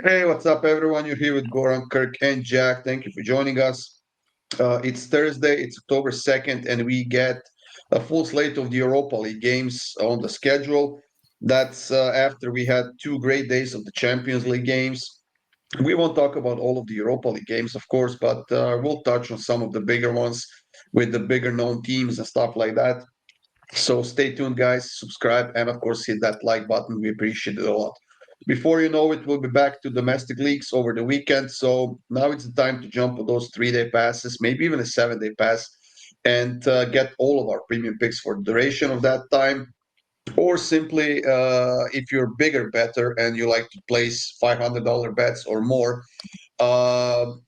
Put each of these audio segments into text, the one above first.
Hey, what's up, everyone? You're here with Goran, Kirk, and Jack. Thank you for joining us. It's Thursday, it's October 2nd, and we get a full slate of the Europa League games on the schedule. That's after we had 2 great days of the Champions League games. We won't talk about all of the Europa League games, of course, but we'll touch on some of the bigger ones with the bigger known teams and stuff like that. So stay tuned, guys. Subscribe and, of course, hit that like button. We appreciate it a lot. Before you know it, we'll be back to domestic leagues over the weekend. So now it's the time to jump on those 3 day passes, maybe even a 7 day pass, and get all of our premium picks for the duration of that time. Or simply, if you're bigger, better, and you like to place $500 bets or more,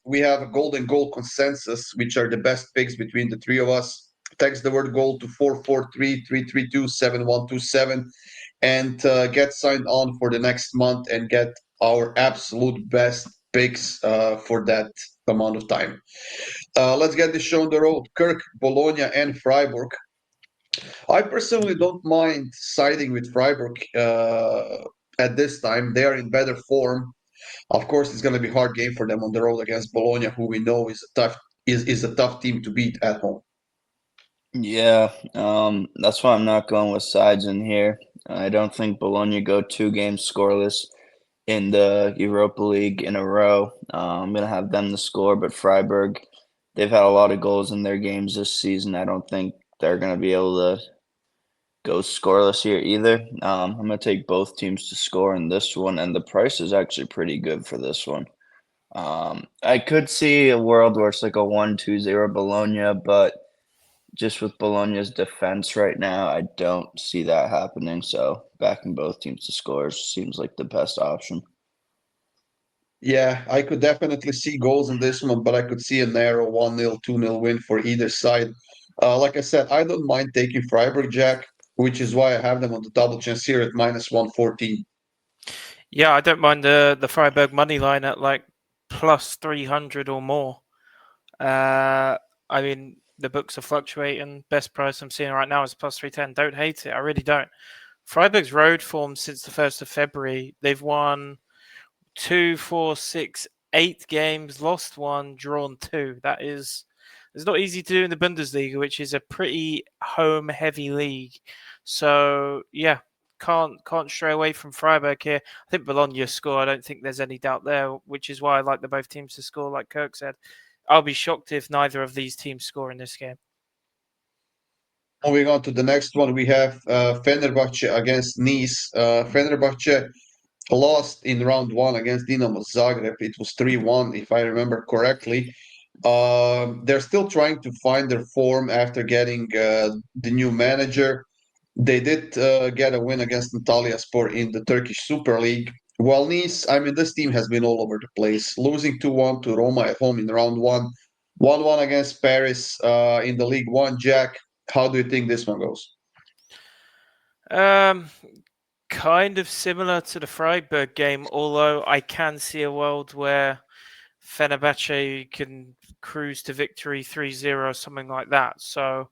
we have a golden goal consensus, which are the best picks between the three of us. Text the word goal to 443-332-7127 and get signed on for the next month and get our absolute best picks for that amount of time. Let's get this show on the road. Kirk, Bologna, and Freiburg. I personally don't mind siding with Freiburg at this time. They are in better form. Of course, it's going to be a hard game for them on the road against Bologna, who we know is a tough team to beat at home. Yeah, that's why I'm not going with sides in here. I don't think Bologna go 2 games scoreless in the Europa League in a row. I'm gonna have them to score, but Freiburg, they've had a lot of goals in their games this season. I don't think they're gonna be able to go scoreless here either. I'm gonna take both teams to score in this one, and the price is actually pretty good for this one. I could see a world where it's like a 1-2-0 Bologna, but just with Bologna's defense right now, I don't see that happening. So backing both teams to scores seems like the best option. Yeah, I could definitely see goals in this one, but I could see a narrow 1-0, 2-0 win for either side. Like I said, I don't mind taking Freiburg, Jack, which is why I have them on the double chance here at minus 114. Yeah, I don't mind the Freiburg money line at like plus 300 or more. I mean, the books are fluctuating. Best price I'm seeing right now is plus 310. Don't hate it. I really don't. Freiburg's road form since the 1st of February, they've won 2, 4, 6, 8 games, lost one, drawn two. That is, it's not easy to do in the Bundesliga, which is a pretty home heavy league. So yeah, can't stray away from Freiburg here. I think Bologna score. I don't think there's any doubt there, which is why I like the both teams to score. Like Kirk said, I'll be shocked if neither of these teams score in this game. Moving on to the next one, we have Fenerbahce against Nice. Fenerbahce lost in round one against Dinamo Zagreb. It was 3-1, if I remember correctly. They're still trying to find their form after getting the new manager. They did get a win against Antalyaspor in the Turkish Super League. While Nice, I mean, this team has been all over the place, losing 2-1 to Roma at home in round one, 1-1 against Paris in the League One. Jack, how do you think this one goes? Um, Kind of similar to the Freiburg game, although I can see a world where Fenerbahce can cruise to victory 3-0, something like that. So,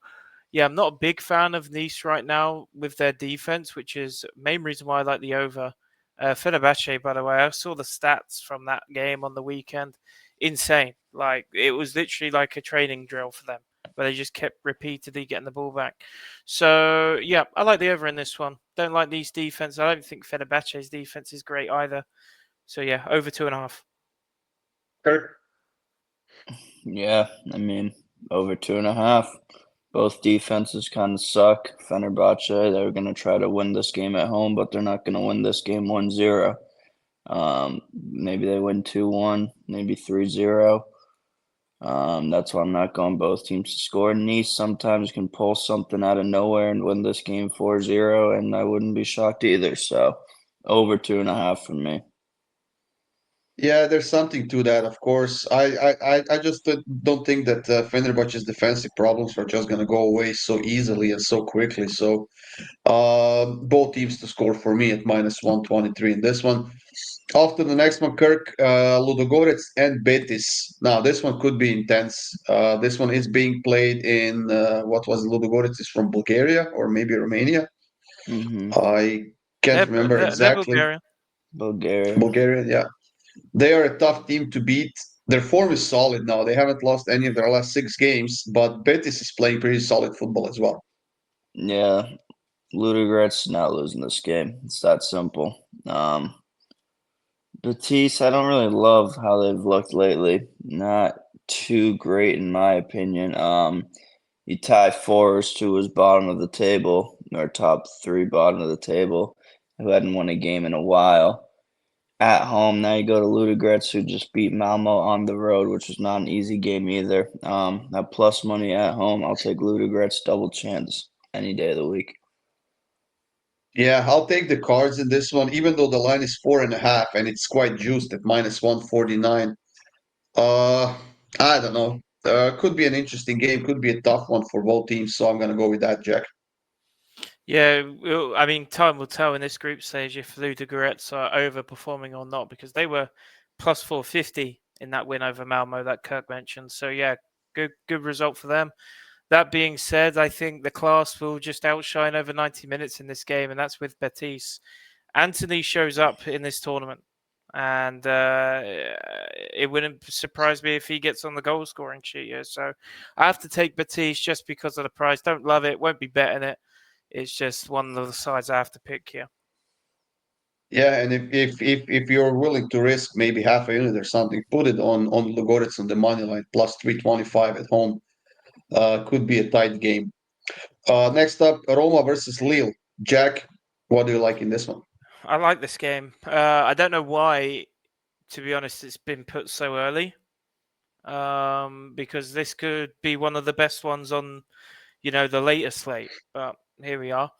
yeah, I'm not a big fan of Nice right now with their defense, which is main reason why I like the over. Fenerbahce, by the way, I saw the stats from that game on the weekend. Insane. Like, it was literally like a training drill for them, where they just kept repeatedly getting the ball back. So, yeah, I like the over in this one. Don't like Nice defense. I don't think Fenerbahce's defense is great either. So, yeah, over 2.5. Kirk? Yeah, I mean, over 2.5. Both defenses kind of suck. Fenerbahce, they're going to try to win this game at home, but they're not going to win this game 1-0. Maybe they win 2-1, maybe 3-0. That's why I'm not going both teams to score. Nice sometimes can pull something out of nowhere and win this game 4-0, and I wouldn't be shocked either. So, over 2.5 for me. Yeah, there's something to that, of course. I just don't think that Fenerbahce's defensive problems are just going to go away so easily and so quickly. So, both teams to score for me at minus 123 in this one. Off to the next one, Kirk, Ludogorets and Betis. Now, this one could be intense. This one is being played in, what was it? Ludogorets is from Bulgaria or maybe Romania. Mm-hmm. I can't remember They're exactly. Bulgarian. Bulgaria. Bulgaria, yeah. They are a tough team to beat. Their form is solid now. They haven't lost any of their last 6 games, but Betis is playing pretty solid football as well. Yeah, Ludogorets not losing this game. It's that simple. Betis, I don't really love how they've looked lately. Not too great in my opinion. You tie Forest, who was bottom of the table, or top three bottom of the table, who hadn't won a game in a while. At home, now you go to Ludogorets, who just beat Malmo on the road, which was not an easy game either. At plus money at home, I'll take Ludogorets double chance any day of the week. Yeah, I'll take the cards in this one, even though the line is 4.5 and it's quite juiced at minus 149. I don't know. Could be an interesting game, could be a tough one for both teams, so I'm gonna go with that, Jack. Yeah, I mean, time will tell in this group stage if Ludogorets are overperforming or not, because they were plus 450 in that win over Malmo that Kirk mentioned. So yeah, good result for them. That being said, I think the class will just outshine over 90 minutes in this game, and that's with Betis. Anthony shows up in this tournament, and it wouldn't surprise me if he gets on the goal scoring sheet here. So I have to take Betis just because of the price. Don't love it, won't be betting it. It's just one of the sides I have to pick here. Yeah, and if you're willing to risk maybe half a unit or something, put it on Ludogorets on the money line plus 325 at home. Could be a tight game. Next up, Roma versus Lille. Jack, what do you like in this one? I like this game. I don't know why, to be honest, it's been put so early. Because this could be one of the best ones on, the later slate. But here we are.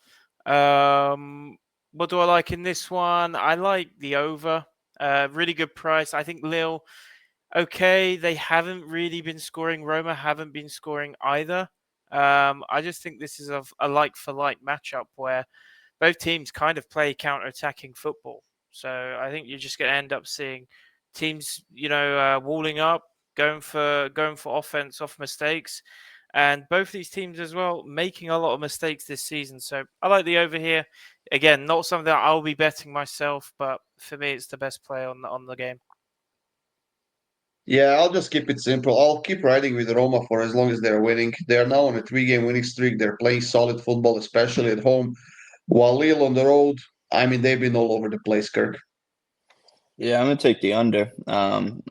What do I like in this one? I like the over. Really good price. I think Lille, okay, they haven't really been scoring. Roma haven't been scoring either. I just think this is a like-for-like matchup where both teams kind of play counter-attacking football. So I think you're just going to end up seeing teams, walling up, going for offense off mistakes, and both these teams as well making a lot of mistakes this season. So I like the over here. Again, not something that I'll be betting myself, but for me, it's the best play on the game. Yeah, I'll just keep it simple. I'll keep riding with Roma for as long as they're winning. They're now on a 3-game winning streak. They're playing solid football, especially at home. While Lille on the road, I mean, they've been all over the place, Kirk. Yeah, I'm gonna take the under.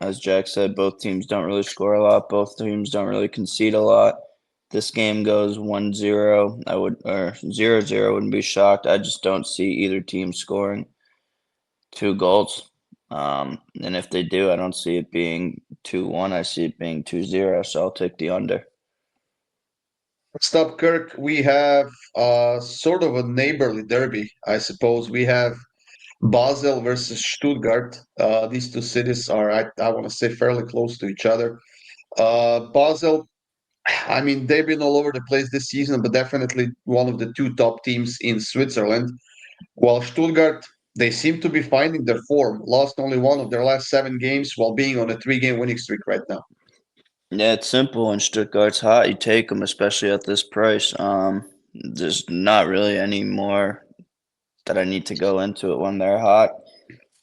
As Jack said, both teams don't really score a lot. Both teams don't really concede a lot. This game goes 1-0. I would or 0-0. Wouldn't be shocked. I just don't see either team scoring 2 goals. And if they do, I don't see it being 2-1. I see it being 2-0. So I'll take the under. Next up, Kirk, we have sort of a neighborly derby, I suppose. We have Basel versus Stuttgart. These two cities are, I want to say, fairly close to each other. Basel, I mean, they've been all over the place this season, but definitely one of the two top teams in Switzerland. While Stuttgart, they seem to be finding their form. Lost only one of their last 7 games while being on a 3-game winning streak right now. Yeah, it's simple. When Stuttgart's hot, you take them, especially at this price. There's not really any more that I need to go into it when they're hot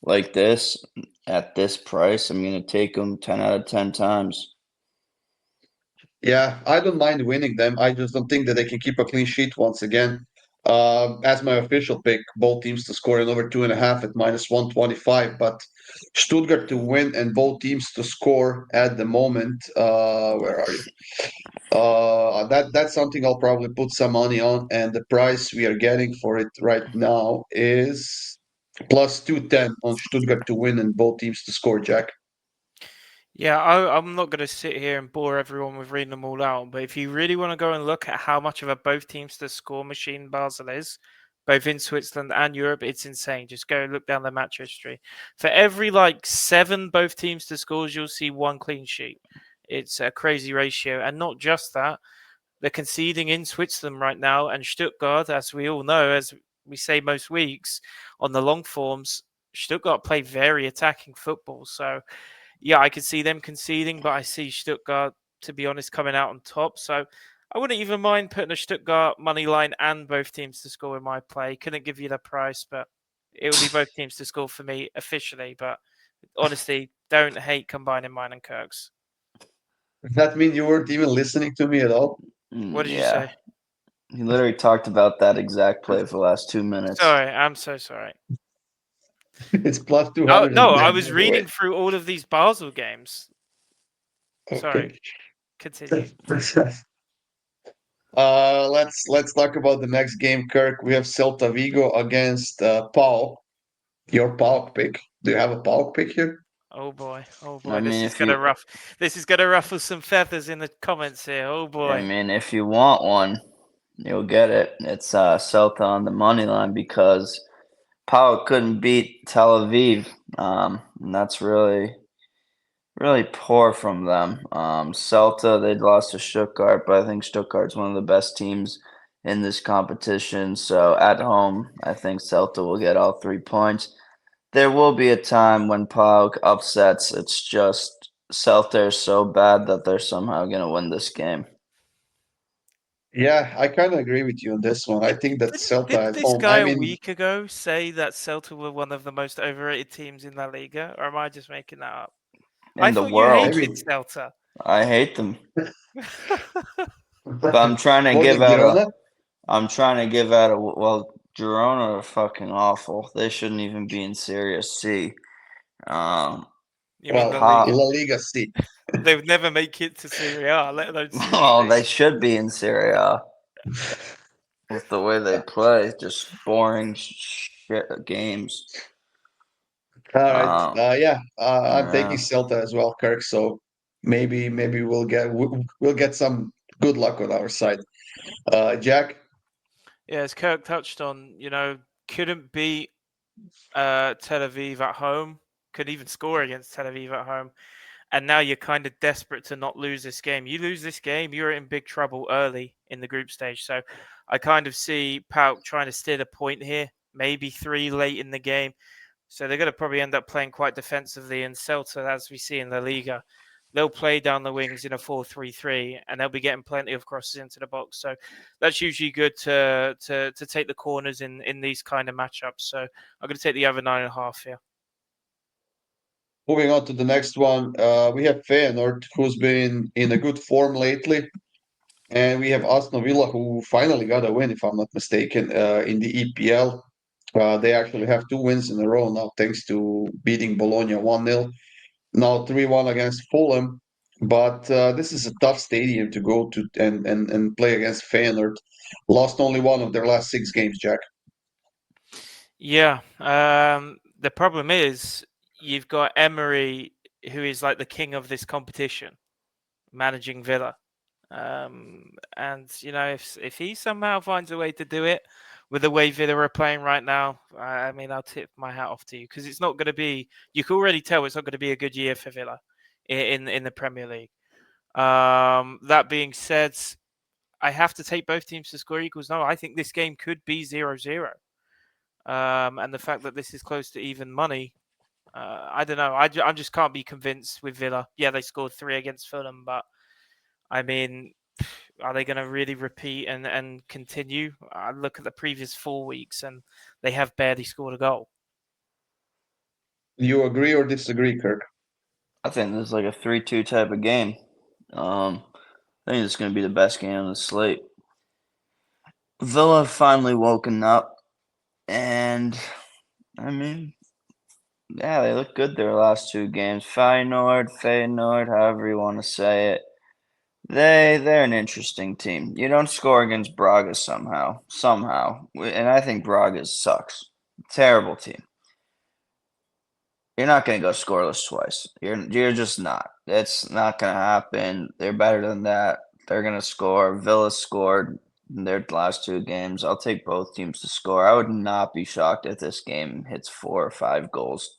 like this. At this price, I'm going to take them 10 out of 10 times. Yeah, I don't mind winning them. I just don't think that they can keep a clean sheet once again. As my official pick, both teams to score in over 2.5 at minus 125, but Stuttgart to win and both teams to score at the moment. Where are you? That's something I'll probably put some money on, and the price we are getting for it right now is plus 210 on Stuttgart to win and both teams to score, Jack. Yeah, I'm not going to sit here and bore everyone with reading them all out, but if you really want to go and look at how much of a both teams to score machine Basel is, both in Switzerland and Europe, it's insane. Just go look down the match history. For every 7 both teams to scores, you'll see 1 clean sheet. It's a crazy ratio. And not just that, they're conceding in Switzerland right now, and Stuttgart, as we all know, as we say most weeks, on the long forms, Stuttgart play very attacking football. So yeah, I could see them conceding, but I see Stuttgart, to be honest, coming out on top. So I wouldn't even mind putting a Stuttgart money line and both teams to score in my play. Couldn't give you the price, but it will be both teams to score for me officially. But honestly, don't hate combining mine and Kirk's. Does that mean you weren't even listening to me at all? What did you Yeah. say? He literally talked about that exact play for the last 2 minutes. Sorry, I'm so sorry. It's plus Oh 200. no, I was reading through all of these Basel games. Okay. Sorry, continue. Let's talk about the next game, Kirk. We have Celta Vigo against Paok. Your Paok pick. Do you have a Paok pick here? Oh boy, I this mean, is gonna ruffle some feathers in the comments here. Oh boy. I mean, if you want one, you'll get it. It's Celta on the money line because Paok couldn't beat Tel Aviv, and that's really poor from them. Celta, they lost to Stuttgart, but I think Stuttgart's one of the best teams in this competition. So at home, I think Celta will get all 3 points. There will be a time when Paok upsets. It's just Celta is so bad that they're somehow going to win this game. Yeah, I kind of agree with you on this one. I think that Celta Didn't at this home. guy I a mean, week ago say that Celta were one of the most overrated teams in La Liga, or am I just making that up? I In the thought you world, hated Celta. I hate them. But I'm trying to was give it out Girona? well, Girona are fucking awful. They shouldn't even be in Serie C. You mean Well, La Liga? La Liga C. They would never make it to Serie A, let alone Serie Well, C. they should be in Serie A with the way they play. Just boring shit games. All right. Um, I'm taking yeah. Celta as well, Kirk. So maybe we'll get some good luck on our side. Jack. Yeah, as Kirk touched on, couldn't beat Tel Aviv at home, couldn't even score against Tel Aviv at home. And now you're kind of desperate to not lose this game. You lose this game, you're in big trouble early in the group stage. So I kind of see Paok trying to steal a point here, maybe 3 late in the game. So they're going to probably end up playing quite defensively. And Celta, as we see in the Liga, they'll play down the wings in a 4-3-3, and they'll be getting plenty of crosses into the box. So that's usually good to take the corners in these kind of matchups. So I'm going to take the over 9.5 here. Moving on to the next one, we have Feyenoord, who's been in a good form lately, and we have Aston Villa, who finally got a win, if I'm not mistaken, in the EPL. They actually have 2 wins in a row now, thanks to beating Bologna 1-0. Now 3-1 against Fulham, but this is a tough stadium to go to and play against Feyenoord. Lost only 1 of their last 6 games, Jack. Yeah. The problem is you've got Emery, who is like the king of this competition, managing Villa. And if he somehow finds a way to do it with the way Villa are playing right now, I mean, I'll tip my hat off to you, because it's not going to be. You can already tell it's not going to be a good year for Villa in the Premier League. That being said, I have to take both teams to score equals. No, I think this game could be 0-0. And the fact that this is close to even money, I don't know. I just can't be convinced with Villa. Yeah, they scored 3 against Fulham, but I mean, are they going to really repeat and continue? I look at the previous 4 weeks, and they have barely scored a goal. You agree or disagree, Kirk? I think this is like a 3-2 type of game. I think it's going to be the best game on the slate. Villa finally woken up, and I mean, yeah, they look good their last 2 games. Feyenoord, however you want to say it. They're an interesting team. You don't score against Braga somehow, and I think Braga sucks. Terrible team. You're not going to go scoreless twice. You're just not. It's not going to happen. They're better than that. They're going to score. Villa scored in their last 2 games. I'll take both teams to score. I would not be shocked if this game hits 4 or 5 goals.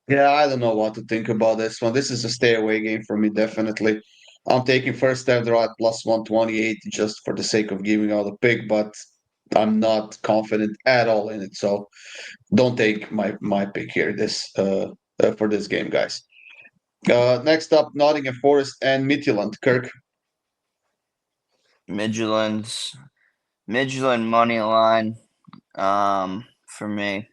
Yeah, I don't know what to think about this one. This is a stay away game for me, definitely. I'm taking first half draw at plus 128 just for the sake of giving out a pick, but I'm not confident at all in it. So don't take my pick here for this game, guys. Next up, Nottingham Forest and Midtjylland. Kirk. Midtjylland money line. For me,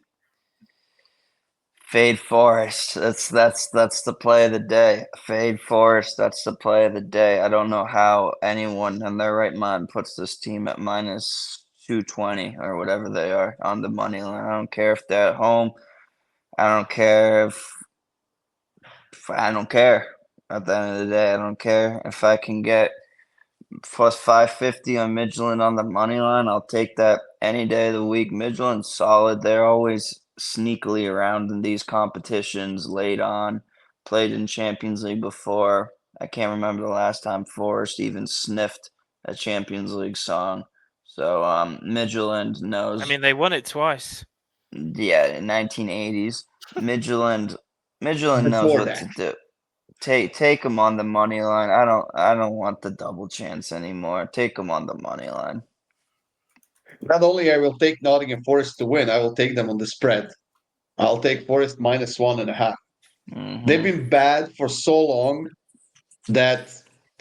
Fade Forest. That's the play of the day. Fade Forest. That's the play of the day. I don't know how anyone in their right mind puts this team at minus 220 or whatever they are on the money line. I don't care if they're at home. I don't care if I don't care. At the end of the day, I don't care if I can get plus 550 on Midtjylland on the money line. I'll take that any day of the week. Midtjylland's solid. They're always sneakily around in these competitions late on. Played in Champions League before. I can't remember the last time Forest even sniffed a Champions League song. So Midtjylland knows. I mean, they won it twice. Yeah, in 1980s. Midtjylland knows Before what that. to do. Take them on the money line. I don't want the double chance anymore. Take them on the money line. Not only I will take Nottingham Forest to win, I will take them on the spread. I'll take Forest minus 1.5. They've been bad for so long that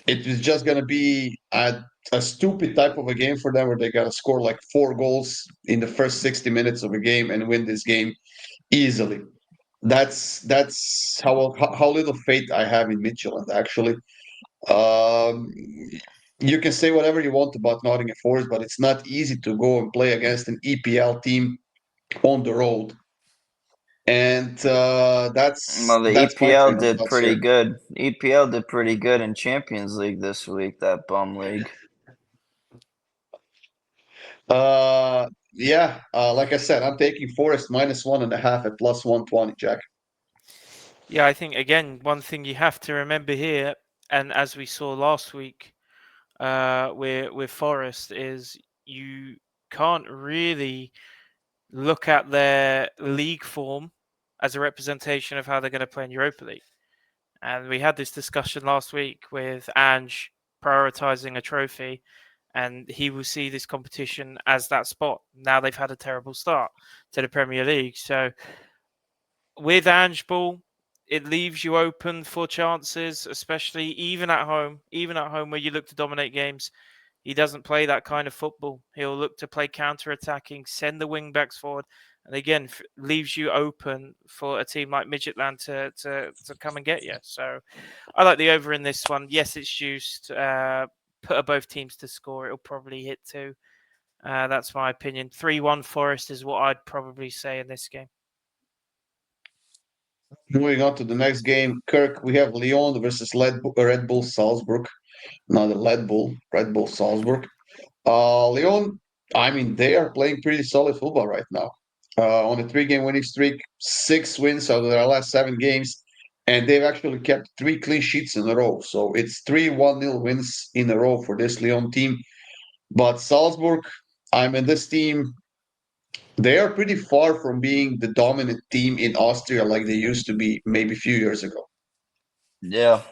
it was just going to be a stupid type of a game for them where they got to score like 4 goals in the first 60 minutes of a game and win this game easily. That's how little faith I have in Midtjylland, actually. Um, you can say whatever you want about Nottingham Forest, but it's not easy to go and play against an EPL team on the road. And Well, the that's my EPL train of did thoughts pretty here. good. EPL did pretty good in Champions League this week. That bum league. Yeah, like I said, I'm taking Forest minus 1.5 at plus 120, Jack. Yeah, I think again, one thing you have to remember here, and as we saw last week, with Forest, is you can't really look at their league form as a representation of how they're going to play in Europa League. And we had this discussion last week with Ange prioritizing a trophy, and he will see this competition as that spot. Now they've had a terrible start to the Premier League. So with Ange Ball, it leaves you open for chances, especially even at home where you look to dominate games. He doesn't play that kind of football. He'll look to play counter-attacking, send the wing-backs forward, and again, leaves you open for a team like Midtjylland to come and get you. So I like the over in this one. Yes, it's juiced. Put both teams to score. It'll probably hit 2. That's my opinion. 3-1 Forest is what I'd probably say in this game. Moving on to the next game, Kirk, we have Lyon versus Red Bull Salzburg. Not the Red Bull Salzburg. Lyon, I mean, they are playing pretty solid football right now. On a 3-game winning streak, 6 wins out of their last 7 games, and they've actually kept 3 clean sheets in a row. So it's 3 1-0 wins in a row for this Lyon team. But Salzburg, I mean, this team, they are pretty far from being the dominant team in Austria like they used to be maybe a few years ago. Yeah.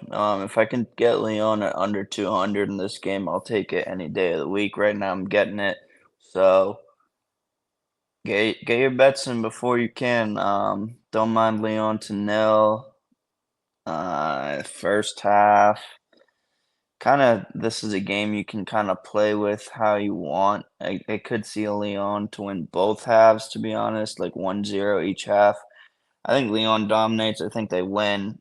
If I can get Leon at under 200 in this game, I'll take it any day of the week. Right now, I'm getting it. So get your bets in before you can. Don't mind Leon to nil. First half. This is a game you can kind of play with how you want. I could see a Leon to win both halves, to be honest, like 1-0 each half. I think Leon dominates. I think they win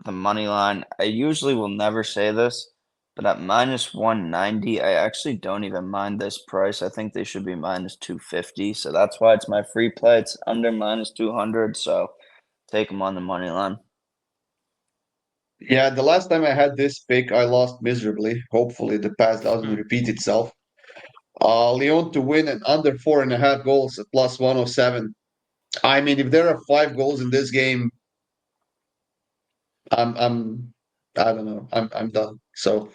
the money line. I usually will never say this, but at minus 190, I actually don't even mind this price. I think they should be minus 250. So that's why it's my free play. It's under minus 200. So take them on the money line. Yeah, the last time I had this pick, I lost miserably. Hopefully, the past doesn't repeat itself. Lyon to win and under 4.5 goals at plus 107. I mean, if there are 5 goals in this game, I'm I don't know. I'm done. So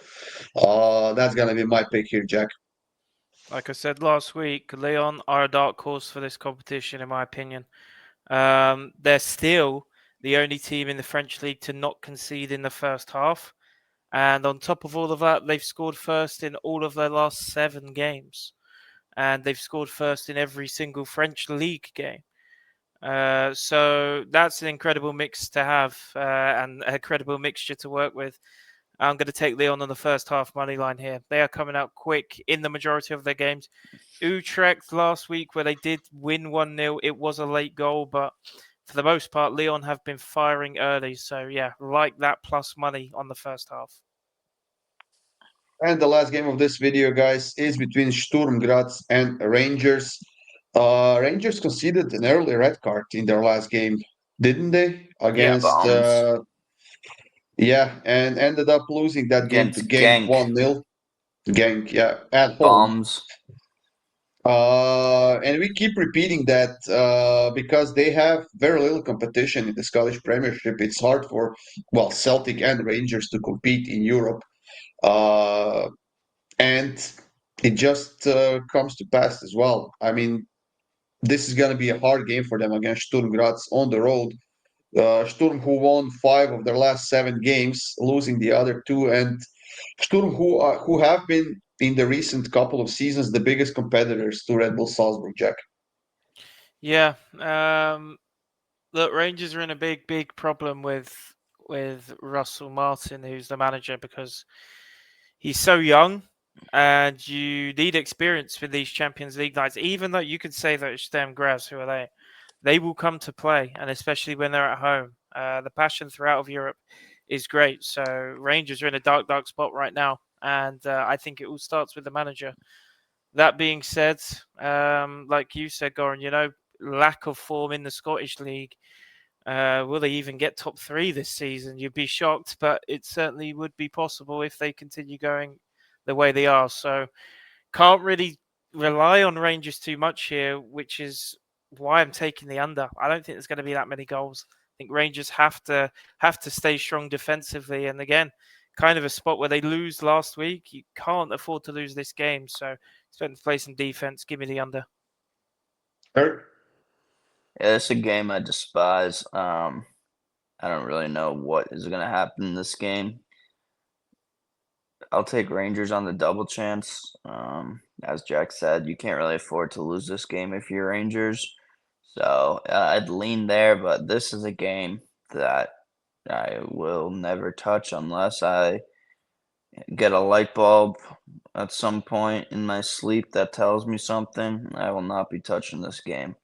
that's gonna be my pick here, Jack. Like I said last week, Leon are a dark horse for this competition, in my opinion. They're still the only team in the French league to not concede in the first half. And on top of all of that, they've scored first in all of their last 7 games. And they've scored first in every single French league game. So that's an incredible mix to have and a credible mixture to work with. I'm going to take Lyon on the first half money line here. They are coming out quick in the majority of their games. Utrecht last week, where they did win 1-0, it was a late goal, but for the most part, Lyon have been firing early. So, yeah, like that plus money on the first half. And the last game of this video, guys, is between Sturm Graz and Rangers. Rangers conceded an early red card in their last game, didn't they? Yeah. Against, Bombs and ended up losing that game to against Genk Genk. 1-0. Genk, yeah, at home. Bombs. And we keep repeating that because they have very little competition in the Scottish Premiership. It's hard for, well, Celtic and Rangers to compete in Europe. And it just comes to pass as well. I mean, this is going to be a hard game for them against Sturm Graz on the road. Sturm, who won 5 of their last 7 games, losing the other 2, and Sturm, who have been in the recent couple of seasons the biggest competitors to Red Bull Salzburg. Jack. Yeah. Look, Rangers are in a big problem with Russell Martin, who's the manager, because he's so young, and you need experience with these Champions League nights. Even though you could say that Sturm Graz, who are they will come to play, and especially when they're at home. The passion throughout of Europe is great. So Rangers are in a dark spot right now, and I think it all starts with the manager. That being said, like you said, Goran, lack of form in the Scottish League. Will they even get top 3 this season? You'd be shocked, but it certainly would be possible if they continue going the way they are. So can't really rely on Rangers too much here, which is why I'm taking the under. I don't think there's going to be that many goals. I think Rangers have to stay strong defensively, and again, kind of a spot where they lose last week. You can't afford to lose this game, so expect to play some defense. Give me the under. Eric? Yeah, it's a game I despise. I don't really know what is going to happen in this game. I'll take Rangers on the double chance. As Jack said, you can't really afford to lose this game if you're Rangers. So I'd lean there, but this is a game that I will never touch unless I get a light bulb at some point in my sleep that tells me something. I will not be touching this game.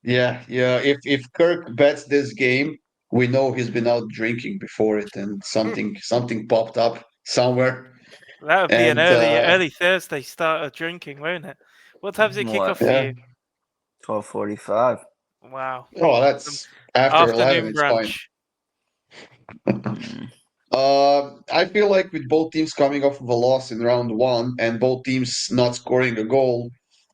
Yeah. If Kirk bets this game, we know he's been out drinking before it, and something popped up somewhere. That would be an And early Thursday start of drinking, won't it? What time does it kick off What? for yeah, you? 12:45. Wow. oh, that's after 11. Afternoon It's fine. brunch. Mm, I feel like with both teams coming off of a loss in round 1 and both teams not scoring a goal,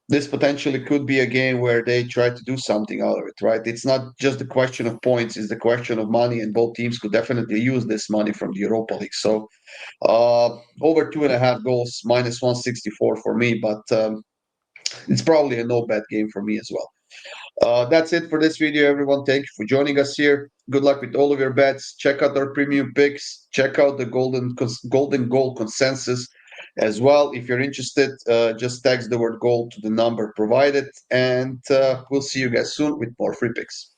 this potentially could be a game where they try to do something out of it, right? It's not just the question of points, it's the question of money, and both teams could definitely use this money from the Europa League. So, over 2.5 goals, minus 164 for me, but it's probably a no bet game for me as well. That's it for this video, everyone. Thank you for joining us here. Good luck with all of your bets. Check out our premium picks. Check out the golden goal consensus as well. If you're interested, just text the word goal to the number provided, and we'll see you guys soon with more free picks.